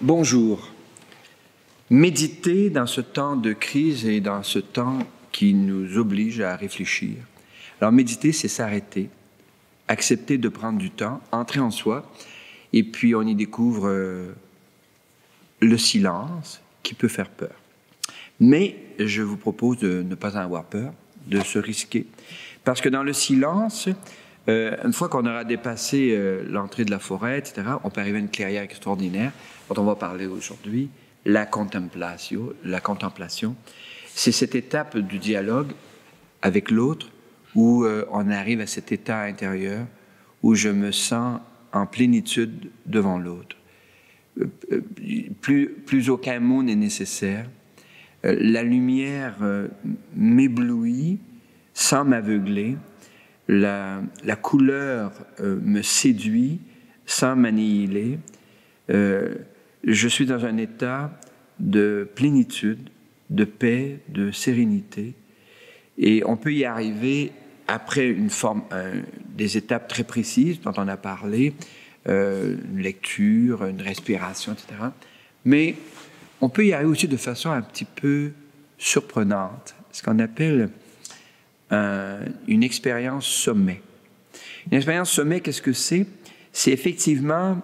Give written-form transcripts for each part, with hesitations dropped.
Bonjour. Méditer dans ce temps de crise et dans ce temps qui nous oblige à réfléchir. Alors méditer, c'est s'arrêter, accepter de prendre du temps, entrer en soi, et puis on y découvre le silence qui peut faire peur. Mais je vous propose de ne pas en avoir peur, de se risquer, parce que dans le silence, une fois qu'on aura dépassé l'entrée de la forêt, etc., on peut arriver à une clairière extraordinaire, dont on va parler aujourd'hui, la contemplation. C'est cette étape du dialogue avec l'autre où on arrive à cet état intérieur où je me sens en plénitude devant l'autre. Plus aucun mot n'est nécessaire. La lumière m'éblouit sans m'aveugler. La couleur me séduit sans m'annihiler. Je suis dans un état de plénitude, de paix, de sérénité. Et on peut y arriver après des étapes très précises dont on a parlé, une lecture, une respiration, etc. Mais on peut y arriver aussi de façon un petit peu surprenante, ce qu'on appelle une expérience sommet. Une expérience sommet, qu'est-ce que c'est? C'est effectivement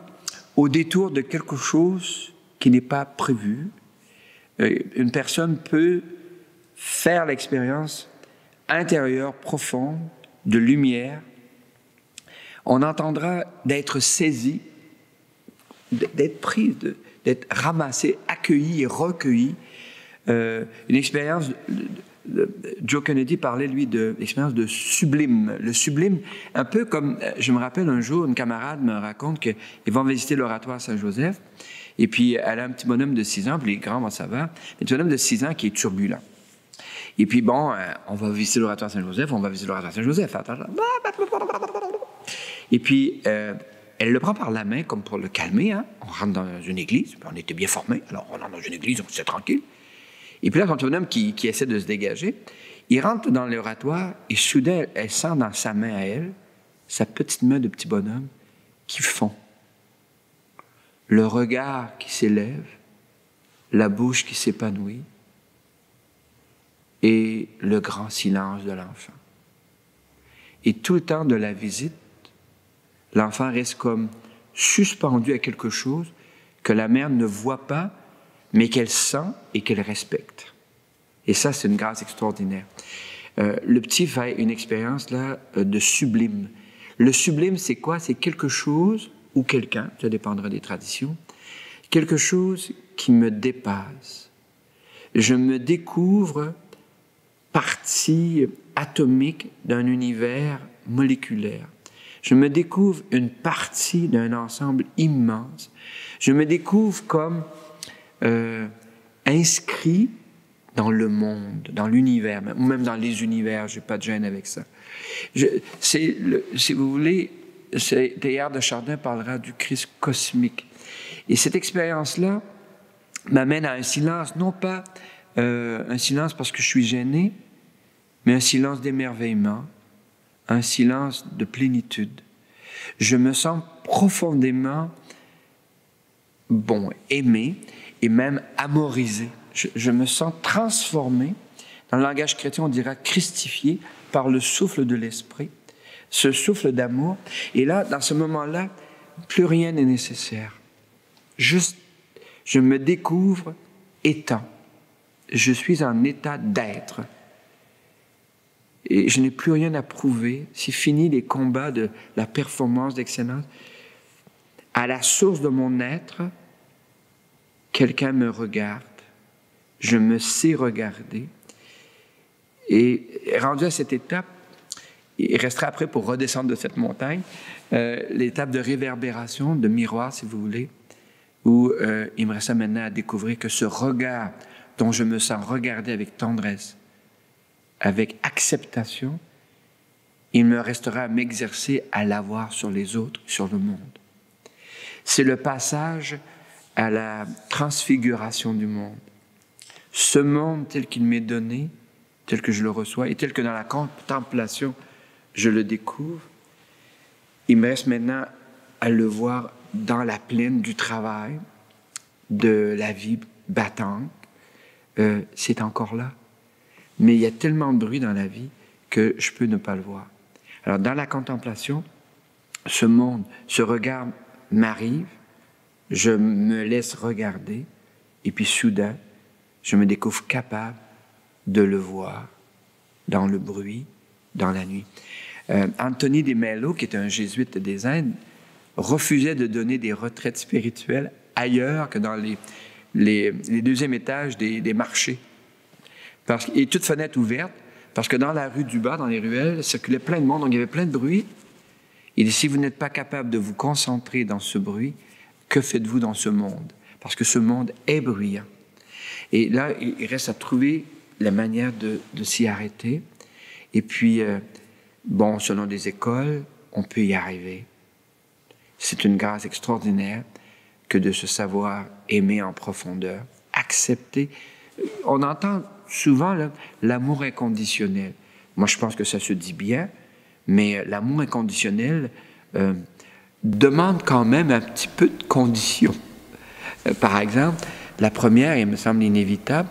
au détour de quelque chose qui n'est pas prévu. Une personne peut faire l'expérience intérieure, profonde, de lumière. On entendra d'être saisi, d'être pris, d'être ramassé, accueilli et recueilli. Une expérience... Joe Kennedy parlait, lui, de l'expérience de sublime. Le sublime, un peu comme, je me rappelle un jour, une camarade me raconte qu'ils vont visiter l'oratoire Saint-Joseph, et puis elle a un petit bonhomme de 6 ans, puis les grands, ça va, un petit bonhomme de 6 ans qui est turbulent. Et puis bon, on va visiter l'oratoire Saint-Joseph, Et puis, elle le prend par la main comme pour le calmer, hein. On rentre dans une église, on était bien formés, alors on rentre dans une église, on s'est tranquille. Et puis là, son petit bonhomme qui essaie de se dégager, il rentre dans l'oratoire et soudain, elle sent dans sa main à elle, sa petite main de petit bonhomme qui fond. Le regard qui s'élève, la bouche qui s'épanouit et le grand silence de l'enfant. Et tout le temps de la visite, l'enfant reste comme suspendu à quelque chose que la mère ne voit pas, mais qu'elle sent et qu'elle respecte. Et ça, c'est une grâce extraordinaire. Le petit fait une expérience là de sublime. Le sublime, c'est quoi? C'est quelque chose, ou quelqu'un, ça dépendra des traditions, quelque chose qui me dépasse. Je me découvre partie atomique d'un univers moléculaire. Je me découvre une partie d'un ensemble immense. Je me découvre comme inscrit dans le monde, dans l'univers, ou même dans les univers, je n'ai pas de gêne avec ça. Si vous voulez, Teilhard de Chardin parlera du Christ cosmique. Et cette expérience-là m'amène à un silence, non pas un silence parce que je suis gêné, mais un silence d'émerveillement, un silence de plénitude. Je me sens profondément aimé, et même amorisé. Je me sens transformé. Dans le langage chrétien, on dira christifié par le souffle de l'esprit, ce souffle d'amour. Et là, dans ce moment-là, plus rien n'est nécessaire. Juste, je me découvre étant. Je suis en état d'être. Et je n'ai plus rien à prouver. C'est fini les combats de la performance, d'excellence. À la source de mon être, quelqu'un me regarde, je me sais regarder. Et rendu à cette étape, il restera après pour redescendre de cette montagne, l'étape de réverbération, de miroir, si vous voulez, où il me reste maintenant à découvrir que ce regard dont je me sens regardé avec tendresse, avec acceptation, il me restera à m'exercer à l'avoir sur les autres, sur le monde. C'est le passage à la transfiguration du monde. Ce monde tel qu'il m'est donné, tel que je le reçois, et tel que dans la contemplation, je le découvre, il me reste maintenant à le voir dans la plaine du travail, de la vie battante, c'est encore là. Mais il y a tellement de bruit dans la vie que je peux ne pas le voir. Alors, dans la contemplation, ce monde, ce regard m'arrive, je me laisse regarder, et puis soudain, je me découvre capable de le voir dans le bruit, dans la nuit. Anthony de Mello, qui est un jésuite des Indes, refusait de donner des retraites spirituelles ailleurs que dans les deuxièmes étages des marchés. Et toutes fenêtres ouvertes, parce que dans la rue du bas, dans les ruelles, circulait plein de monde, donc il y avait plein de bruit. Il dit, si vous n'êtes pas capable de vous concentrer dans ce bruit, que faites-vous dans ce monde? Parce que ce monde est bruyant. Et là, il reste à trouver la manière de s'y arrêter. Et puis, bon, selon des écoles, on peut y arriver. C'est une grâce extraordinaire que de se savoir aimer en profondeur, accepter. On entend souvent l'amour inconditionnel. Moi, je pense que ça se dit bien, mais l'amour inconditionnel demande quand même un petit peu de conditions. Par exemple, la première, il me semble inévitable,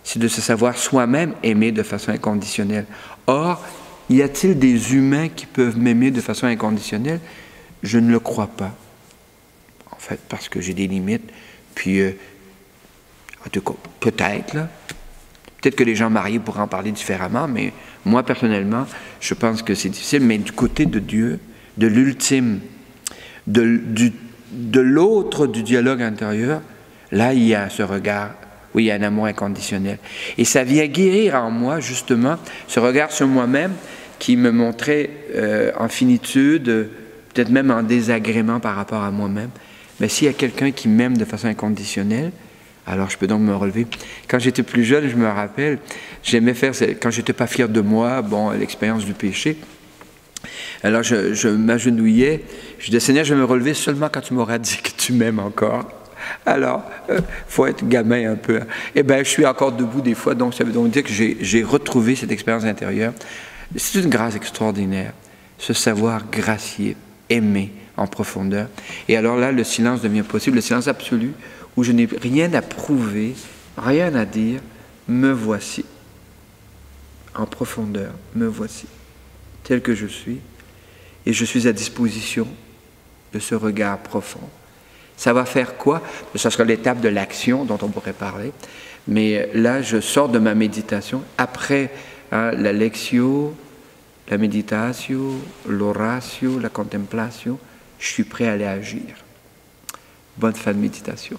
c'est de se savoir soi-même aimer de façon inconditionnelle. Or, y a-t-il des humains qui peuvent m'aimer de façon inconditionnelle? Je ne le crois pas. En fait, parce que j'ai des limites. Puis, en tout cas, peut-être, là. Peut-être que les gens mariés pourraient en parler différemment, mais moi, personnellement, je pense que c'est difficile. Mais du côté de Dieu, de l'ultime, de l'autre du dialogue intérieur, là, il y a ce regard, oui, il y a un amour inconditionnel. Et ça vient guérir en moi, justement, ce regard sur moi-même qui me montrait en finitude, peut-être même en désagrément par rapport à moi-même. Mais s'il y a quelqu'un qui m'aime de façon inconditionnelle, alors je peux donc me relever. Quand j'étais plus jeune, je me rappelle, j'aimais faire, quand j'étais pas fier de moi, bon, l'expérience du péché, alors je m'agenouillais, je disais, Seigneur, je vais me relever seulement quand tu m'auras dit que tu m'aimes encore. Alors, faut être gamin un peu. Eh bien, je suis encore debout des fois, donc ça veut donc dire que j'ai retrouvé cette expérience intérieure. C'est une grâce extraordinaire, ce savoir gracier, aimer en profondeur. Et alors là, le silence devient possible, le silence absolu, où je n'ai rien à prouver, rien à dire, me voici. En profondeur, me voici, tel que je suis, et je suis à disposition de ce regard profond. Ça va faire quoi? Ça sera l'étape de l'action dont on pourrait parler, mais là, je sors de ma méditation, après la lectio, la méditatio, l'oratio, la contemplation, je suis prêt à aller agir. Bonne fin de méditation.